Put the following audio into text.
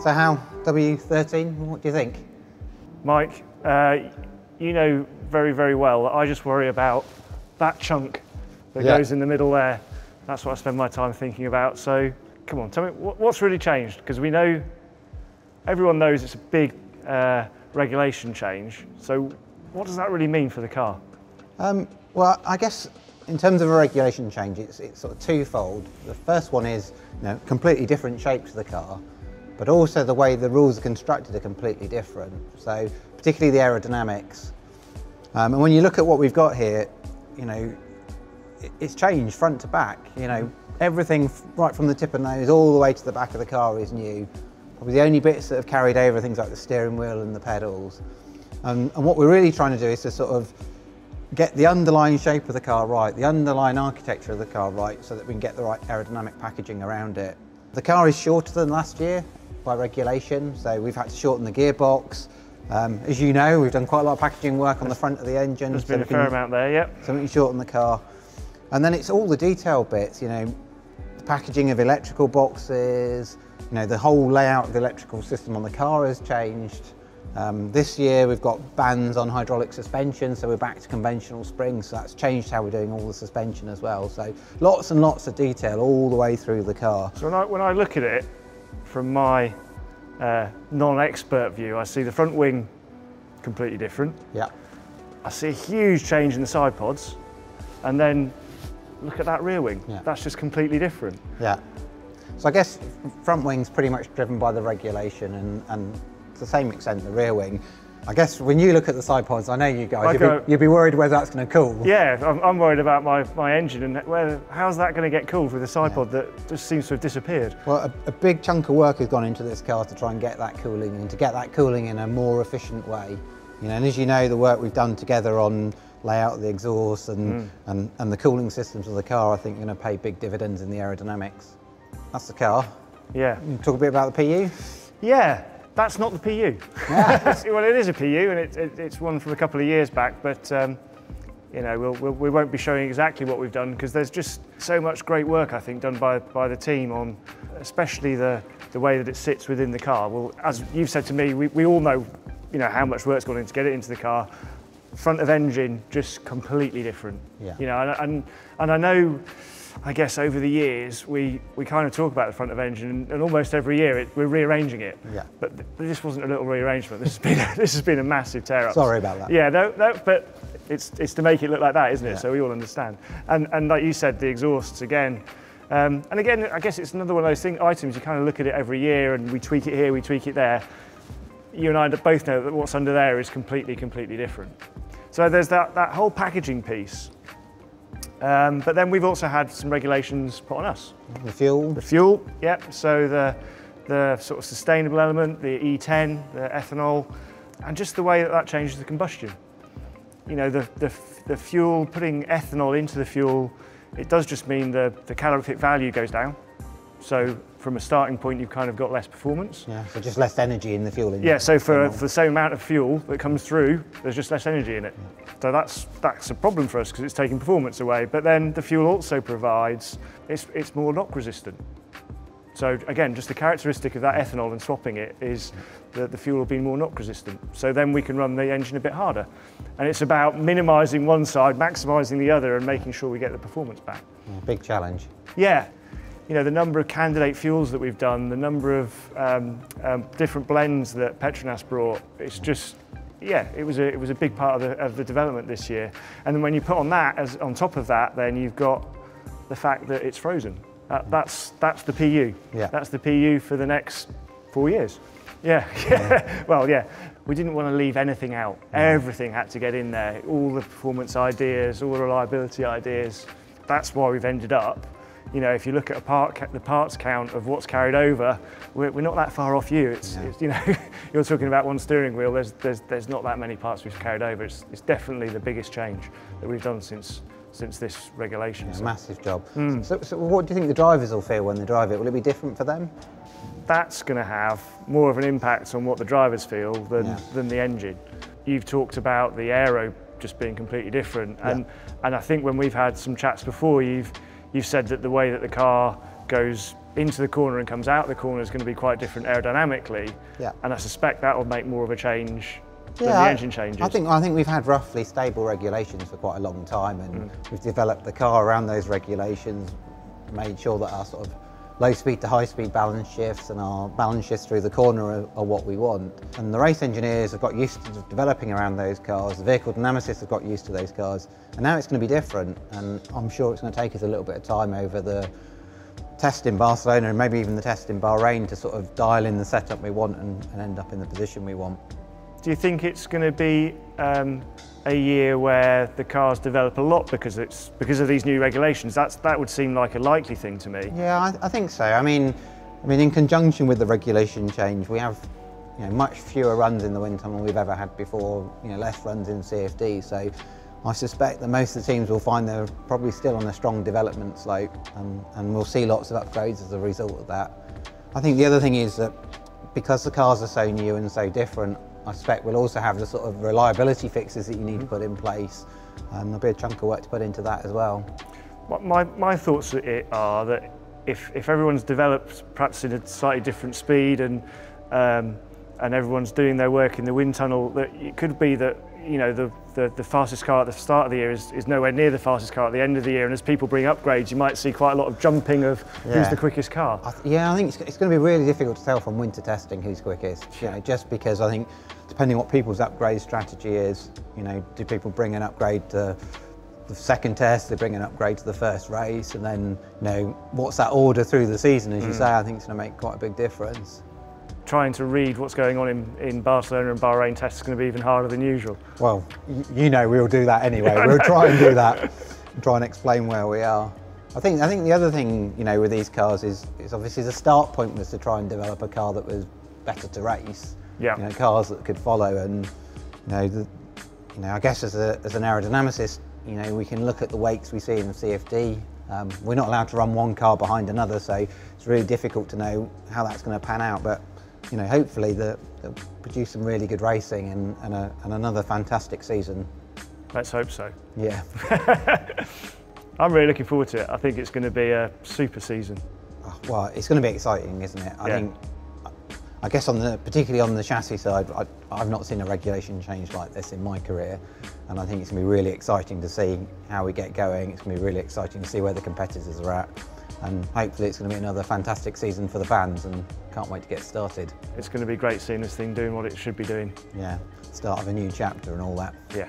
So how, W13, what do you think? Mike, you know very, very well that I just worry about that chunk that goes in the middle there. That's what I spend my time thinking about. So come on, tell me what's really changed? Because we know, everyone knows it's a big regulation change. So what does that really mean for the car? Well, I guess in terms of a regulation change, it's sort of twofold. The first one is, completely different shape to the car, but also the way the rules are constructed are completely different. So particularly the aerodynamics. And when you look at what we've got here, it's changed front to back. Everything right from the tip of the nose all the way to the back of the car is new. Probably the only bits that have carried over are things like the steering wheel and the pedals. And what we're really trying to do is to sort of get the underlying shape of the car right, the underlying architecture of the car right, so that we can get the right aerodynamic packaging around it. The car is shorter than last year by regulation, so we've had to shorten the gearbox. As you know, we've done quite a lot of packaging work on the front of the engine. There's been a fair amount there, yep. So we can shorten the car. And then it's all the detail bits, the packaging of electrical boxes, the whole layout of the electrical system on the car has changed. This year we've got bands on hydraulic suspension, so we're back to conventional springs, so that's changed how we're doing all the suspension as well. So lots and lots of detail all the way through the car. So when I look at it from my non-expert view, I see the front wing completely different. Yeah. I see a huge change in the side pods, and then look at that rear wing. Yeah. That's just completely different. Yeah. So I guess front wing's pretty much driven by the regulation, and to the same extent the rear wing. I guess when you look at the side pods, I know you guys, you'd be worried whether that's going to cool. Yeah, I'm worried about my engine and how's that going to get cooled with a side pod that just seems to have disappeared. Well, a big chunk of work has gone into this car to try and get that cooling, and to get that cooling in a more efficient way. And as you know, the work we've done together on layout of the exhaust and the cooling systems of the car, I think, are going to pay big dividends in the aerodynamics. That's the car. Yeah. You talk a bit about the PU? Yeah. That's not the PU. Well, it is a PU, and it's one from a couple of years back, but we won't be showing exactly what we've done, because there's just so much great work, I think, done by the team on, especially the way that it sits within the car. Well, as you've said to me, we all know, how much work's gone in to get it into the car. Front of engine, just completely different. Yeah. And I know, I guess over the years, we kind of talk about the front of engine, and almost every year we're rearranging it. Yeah. But this wasn't a little rearrangement. This has been a massive tear up. Sorry about that. Yeah, no, but it's to make it look like that, isn't it? Yeah. So we all understand. And like you said, the exhausts again. And again, I guess it's another one of those items you kind of look at it every year, and we tweak it here, we tweak it there. You and I both know that what's under there is completely different. So there's that whole packaging piece. But then we've also had some regulations put on us. The fuel? The fuel, yep. So the sort of sustainable element, the E10, the ethanol, and just the way that changes the combustion. The fuel, putting ethanol into the fuel, it does just mean the calorific value goes down. So from a starting point, you've kind of got less performance. Yeah, so just less energy in the fuel. Yeah, so for the same amount of fuel that comes through, there's just less energy in it. Yeah. So that's a problem for us, because it's taking performance away. But then the fuel also provides, it's more knock resistant. So again, just the characteristic of that ethanol and swapping it is that the fuel will be more knock resistant. So then we can run the engine a bit harder. And it's about minimising one side, maximising the other, and making sure we get the performance back. Yeah, big challenge. Yeah. The number of candidate fuels that we've done, the number of different blends that Petronas brought, it's just, yeah, it was a big part of the development this year. And then when you put on that, on top of that, then you've got the fact that it's frozen. That's the PU. Yeah. That's the PU for the next 4 years. Yeah. Well, yeah. We didn't want to leave anything out. Everything had to get in there. All the performance ideas, all the reliability ideas. That's why we've ended up. If you look at the parts count of what's carried over, we're not that far off you. It's you're talking about one steering wheel. There's not that many parts we've carried over. It's definitely the biggest change that we've done since this regulation. Yeah, massive job. So what do you think the drivers will feel when they drive it? Will it be different for them? That's going to have more of an impact on what the drivers feel than the engine. You've talked about the aero just being completely different, and I think when we've had some chats before, you've said that the way that the car goes into the corner and comes out the corner is going to be quite different aerodynamically. Yeah. And I suspect that will make more of a change than Yeah, the engine changes. I think we've had roughly stable regulations for quite a long time, and we've developed the car around those regulations, made sure that our sort of low speed to high speed balance shifts and our balance shifts through the corner are what we want. And the race engineers have got used to developing around those cars, the vehicle dynamicists have got used to those cars, and now it's going to be different, and I'm sure it's going to take us a little bit of time over the test in Barcelona and maybe even the test in Bahrain to sort of dial in the setup we want and end up in the position we want. Do you think it's going to be a year where the cars develop a lot because of these new regulations? That would seem like a likely thing to me. Yeah, I think so. I mean, in conjunction with the regulation change, we have much fewer runs in the wind tunnel we've ever had before. Less runs in CFD. So I suspect that most of the teams will find they're probably still on a strong development slope, and we'll see lots of upgrades as a result of that. I think the other thing is that because the cars are so new and so different, I suspect we'll also have the sort of reliability fixes that you need to put in place, and there'll be a chunk of work to put into that as well. My thoughts are that if everyone's developed perhaps in a slightly different speed and everyone's doing their work in the wind tunnel, that it could be that the fastest car at the start of the year is nowhere near the fastest car at the end of the year, and as people bring upgrades you might see quite a lot of jumping of who's the quickest car. I think it's going to be really difficult to tell from winter testing who's quickest, just because I think depending what people's upgrade strategy is, do people bring an upgrade to the second test, they bring an upgrade to the first race, and then what's that order through the season, as you say, I think it's going to make quite a big difference. Trying to read what's going on in Barcelona and Bahrain tests is going to be even harder than usual. Well, we'll do that anyway. We'll try and do that, and try and explain where we are. I think the other thing, with these cars is obviously the start point was to try and develop a car that was better to race. Yeah. Cars that could follow, and I guess as an aerodynamicist, we can look at the wakes we see in the CFD. We're not allowed to run one car behind another, so it's really difficult to know how that's going to pan out. But hopefully they'll produce some really good racing and another fantastic season. Let's hope so. Yeah. I'm really looking forward to it. I think it's going to be a super season. Well, it's going to be exciting, isn't it? I guess particularly on the chassis side, I've not seen a regulation change like this in my career, and I think it's going to be really exciting to see how we get going. It's going to be really exciting to see where the competitors are at, and hopefully it's going to be another fantastic season for the fans, and can't wait to get started. It's going to be great seeing this thing doing what it should be doing. Yeah, start of a new chapter and all that. Yeah.